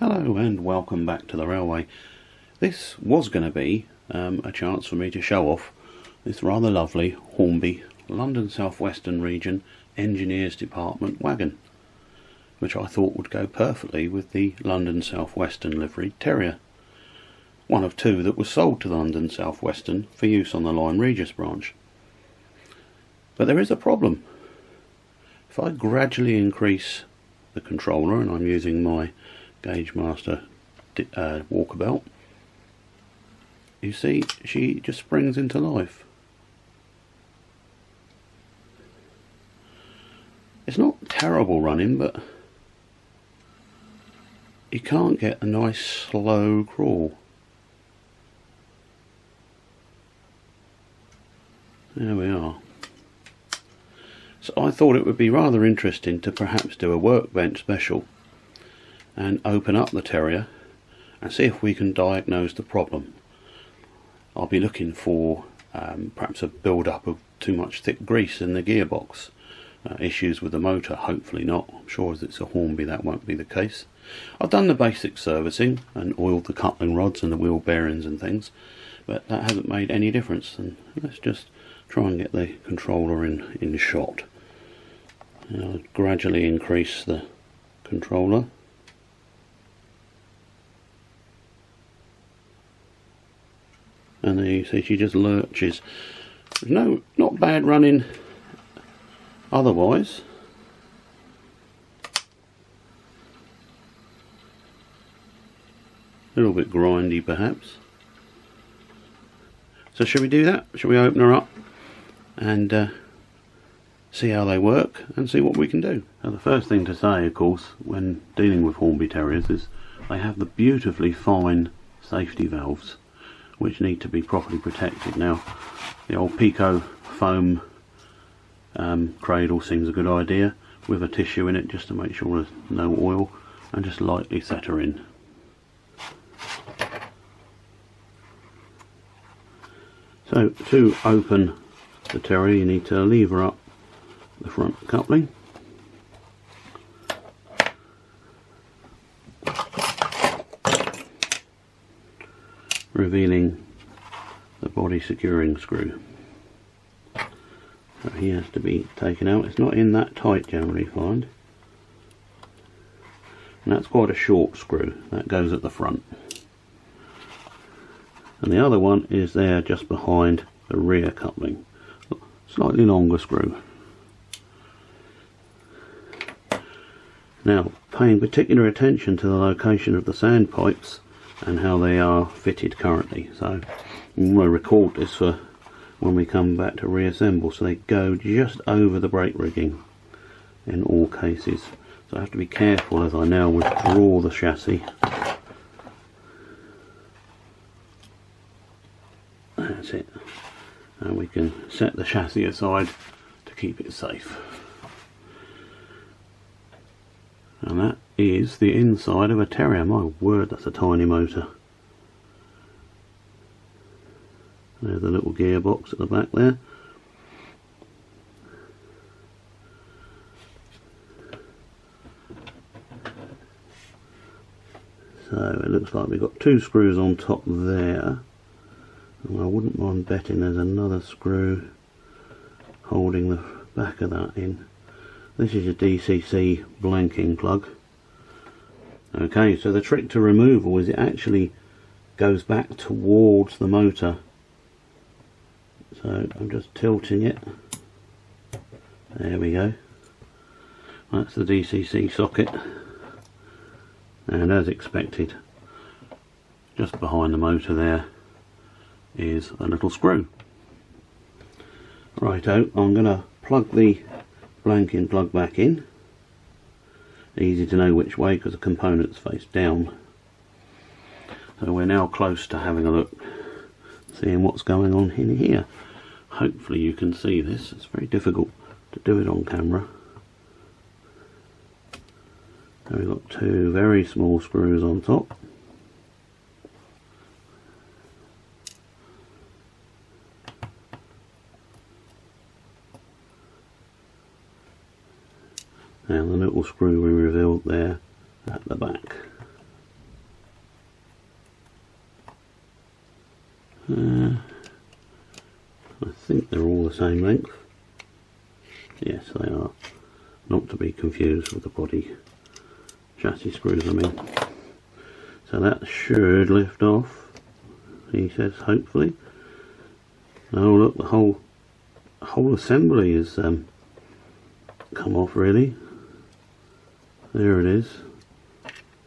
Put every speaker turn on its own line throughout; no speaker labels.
Hello and welcome back to the railway. This was going to be a chance for me to show off this rather lovely Hornby London South Western Region Engineers Department wagon, which I thought would go perfectly with the London South Western liveried terrier, one of two that was sold to the London South Western for use on the Lyme Regis branch. But there is a problem. If I gradually increase the controller, and I'm using my Gauge Master walker belt, you see she just springs into life. It's not terrible running, but you can't get a nice slow crawl. There we are. So I thought it would be rather interesting to perhaps do a workbench special and open up the terrier and see if we can diagnose the problem. I'll be looking for perhaps a build-up of too much thick grease in the gearbox, issues with the motor, hopefully not. I'm sure as it's a Hornby that won't be the case. I've done the basic servicing and oiled the coupling rods and the wheel bearings and things, but that hasn't made any difference. And let's just try and get the controller in shot. I'll gradually increase the controller. And there you see she just lurches. There's not bad running otherwise. A little bit grindy perhaps. So shall we do that? Shall we open her up and see how they work and see what we can do? Now the first thing to say, of course, when dealing with Hornby Terriers is they have the beautifully fine safety valves which need to be properly protected. Now the old Pico foam cradle seems a good idea, with a tissue in it just to make sure there's no oil, and just lightly set her in. So to open the terrier you need to lever up the front coupling, revealing the body securing screw. So he has to be taken out. It's not in that tight generally, find, and that's quite a short screw that goes at the front, and the other one is there just behind the rear coupling, slightly longer screw. Now, paying particular attention to the location of the sandpipes and how they are fitted currently. So I'm going to record this for when we come back to reassemble. So they go just over the brake rigging in all cases. So I have to be careful as I now withdraw the chassis. That's it. And we can set the chassis aside to keep it safe. And that is the inside of a terrier. My word, that's a tiny motor. There's the little gearbox at the back there. So it looks like we've got two screws on top there. And I wouldn't mind betting there's another screw holding the back of that in. This is a DCC blanking plug. Okay, so the trick to removal is it actually goes back towards the motor. So I'm just tilting it. There we go. That's the DCC socket. And as expected, just behind the motor there is a little screw. Righto, I'm going to plug the blanking plug back in. Easy to know which way because the components face down. So we're now close to having a look, seeing what's going on in here. Hopefully you can see this. It's very difficult to do it on camera. So we've got two very small screws on top. Now the little screw we revealed there at the back. I think they're all the same length. Yes, they are. Not to be confused with the body chassis screws, I mean. So that should lift off, he says, hopefully. Oh look, the whole assembly has come off really. There it is.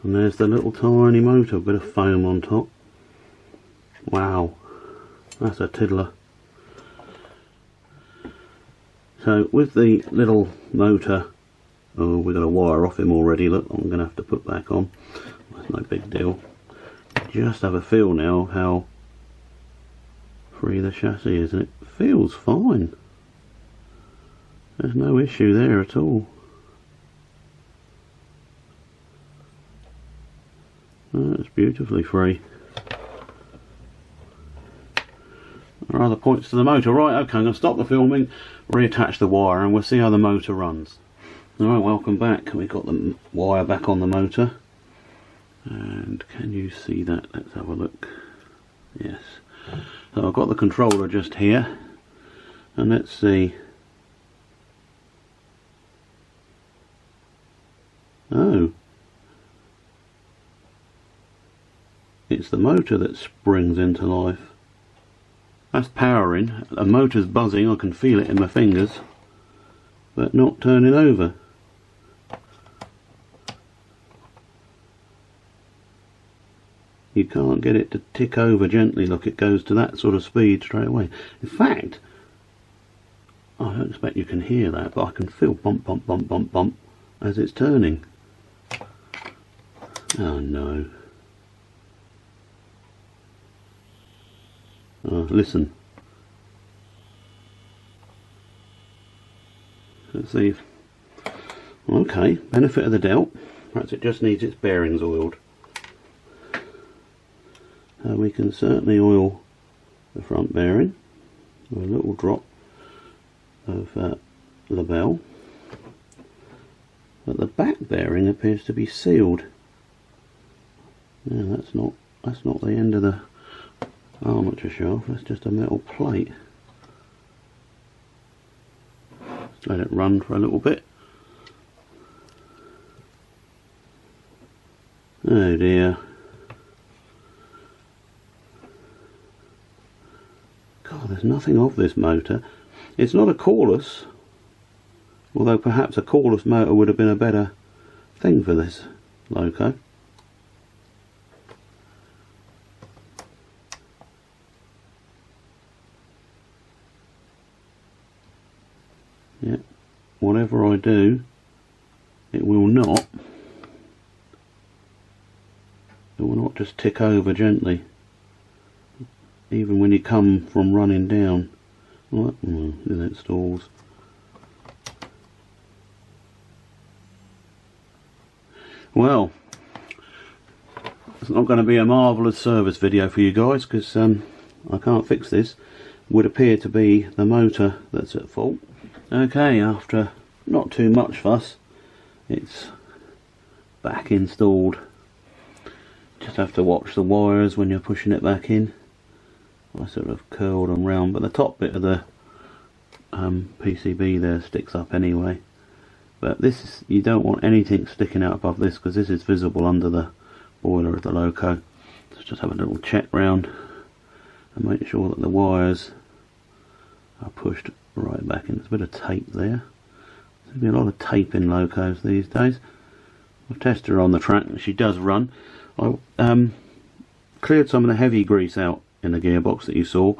And there's the little tiny motor, a bit of foam on top. Wow, that's a tiddler. So with the little motor, oh, we've got a wire off him already, look, I'm going to have to put back on. That's no big deal. Just have a feel now of how free the chassis is, and it feels fine. There's no issue there at all. That's beautifully free. There are other points to the motor. Right, okay, I'm going to stop the filming, reattach the wire, and we'll see how the motor runs. Alright, welcome back. We've got the wire back on the motor. And can you see that? Let's have a look. Yes. So I've got the controller just here. And let's see. Oh. It's the motor that springs into life. That's powering. The motor's buzzing, I can feel it in my fingers, but not turning over. You can't get it to tick over gently, look, it goes to that sort of speed straight away. In fact, I don't expect you can hear that, but I can feel bump, bump, bump, bump, bump as it's turning. Oh no. Listen. Let's see if... Okay, benefit of the doubt. Perhaps it just needs its bearings oiled. We can certainly oil the front bearing with a little drop of Labelle. But the back bearing appears to be sealed. Yeah, that's not the end of the armature shaft, that's just a metal plate. Let's let it run for a little bit. Oh dear. God, there's nothing of this motor. It's not a cordless, although perhaps a cordless motor would have been a better thing for this loco. Yeah, whatever I do, it will not just tick over gently, even when you come from running down. What? Then it stalls. Well, it's not going to be a marvellous service video for you guys, because I can't fix this. It would appear to be the motor that's at fault. Okay, after not too much fuss, it's back installed. Just have to watch the wires when you're pushing it back in. I sort of curled them round, but the top bit of the PCB there sticks up anyway. But this is, you don't want anything sticking out above this, because this is visible under the boiler of the loco. So just have a little check round and make sure that the wires are pushed right back in. There's a bit of tape there. There's been a lot of tape in locos these days. I've tested her on the track and she does run. I cleared some of the heavy grease out in the gearbox that you saw,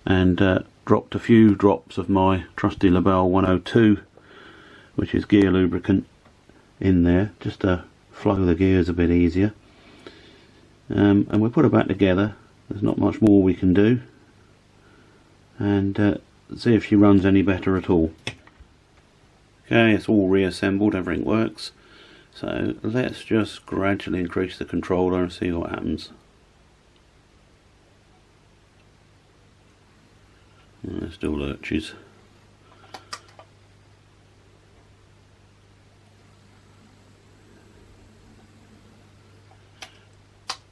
and dropped a few drops of my trusty Labelle 102, which is gear lubricant, in there just to flow the gears a bit easier. And we put her back together. There's not much more we can do, and see if she runs any better at all. Okay, it's all reassembled, everything works. So let's just gradually increase the controller and see what happens. There's still lurches.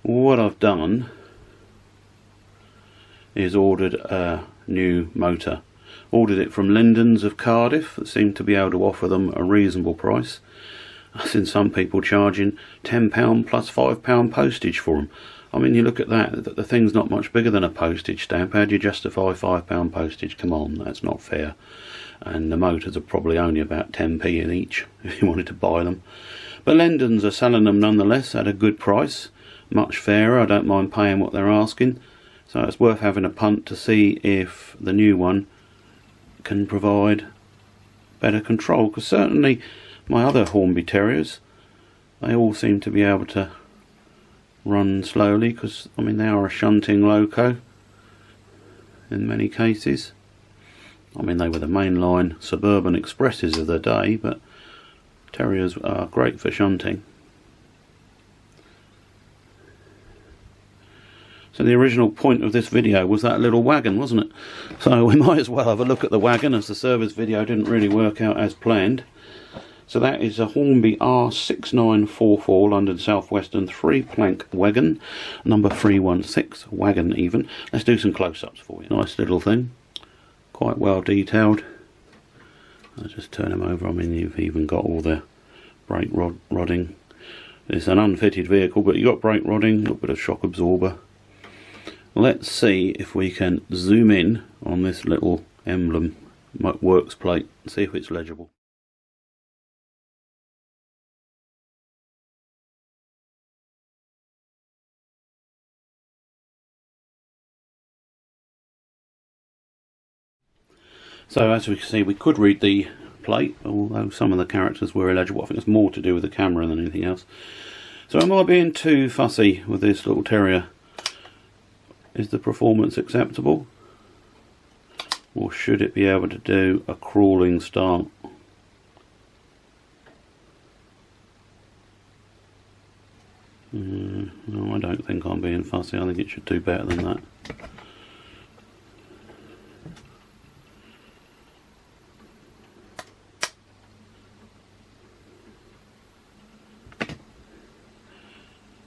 What I've done is ordered a new motor. Ordered it from Lindens of Cardiff, that seemed to be able to offer them a reasonable price. I've seen some people charging £10 plus £5 postage for them. I mean, you look at that, the thing's not much bigger than a postage stamp. How do you justify £5 postage? Come on, that's not fair. And the motors are probably only about 10p in each if you wanted to buy them. But Lindens are selling them nonetheless at a good price, much fairer. I don't mind paying what they're asking, so it's worth having a punt to see if the new one can provide better control, because certainly my other Hornby Terriers, they all seem to be able to run slowly, because I mean they are a shunting loco in many cases. I mean they were the mainline suburban expresses of the day, but Terriers are great for shunting. So the original point of this video was that little wagon, wasn't it? So we might as well have a look at the wagon, as the service video didn't really work out as planned. So that is a Hornby R6944 London South Western 3-plank wagon, number 316, wagon even. Let's do some close-ups for you. Nice little thing, quite well detailed. I'll just turn them over. I mean, you've even got all the brake rodding. It's an unfitted vehicle, but you've got brake rodding, a little bit of shock absorber. Let's see if we can zoom in on this little emblem works plate and see if it's legible. So as we can see, we could read the plate, although some of the characters were illegible. I think it's more to do with the camera than anything else. So am I being too fussy with this little terrier? Is the performance acceptable? Or should it be able to do a crawling start? No, I don't think I'm being fussy. I think it should do better than that.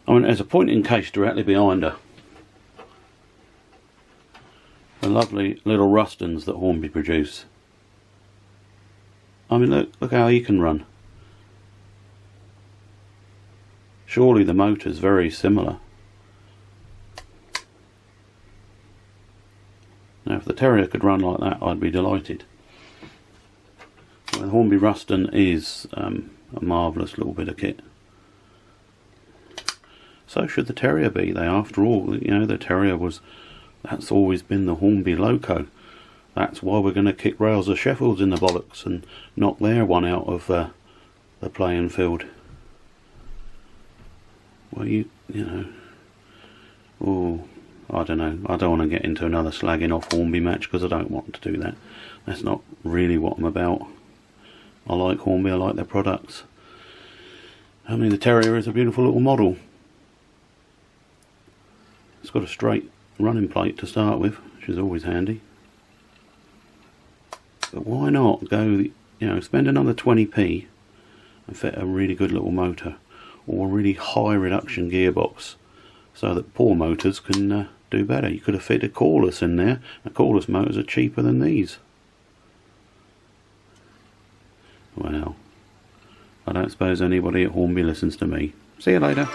I mean, there's a pointing case directly behind her. The lovely little Rustons that Hornby produce. I mean, look how he can run. Surely the motor's very similar. Now, if the Terrier could run like that, I'd be delighted. Well, the Hornby Ruston is a marvellous little bit of kit. So should the Terrier be. They, after all, you know, the Terrier that's always been the Hornby loco. That's why we're going to kick Rails of Sheffields in the bollocks and knock their one out of the playing field. Well, you know, oh, I don't know. I don't want to get into another slagging off Hornby match, because I don't want to do that. That's not really what I'm about. I like Hornby, I like their products. I mean, the Terrier is a beautiful little model. It's got a straight running plate to start with, which is always handy. But why not go, you know, spend another 20p and fit a really good little motor, or a really high reduction gearbox, so that poor motors can do better. You could have fitted a cordless in there. The cordless motors are cheaper than these. Well, I don't suppose anybody at Hornby listens to me. See you later.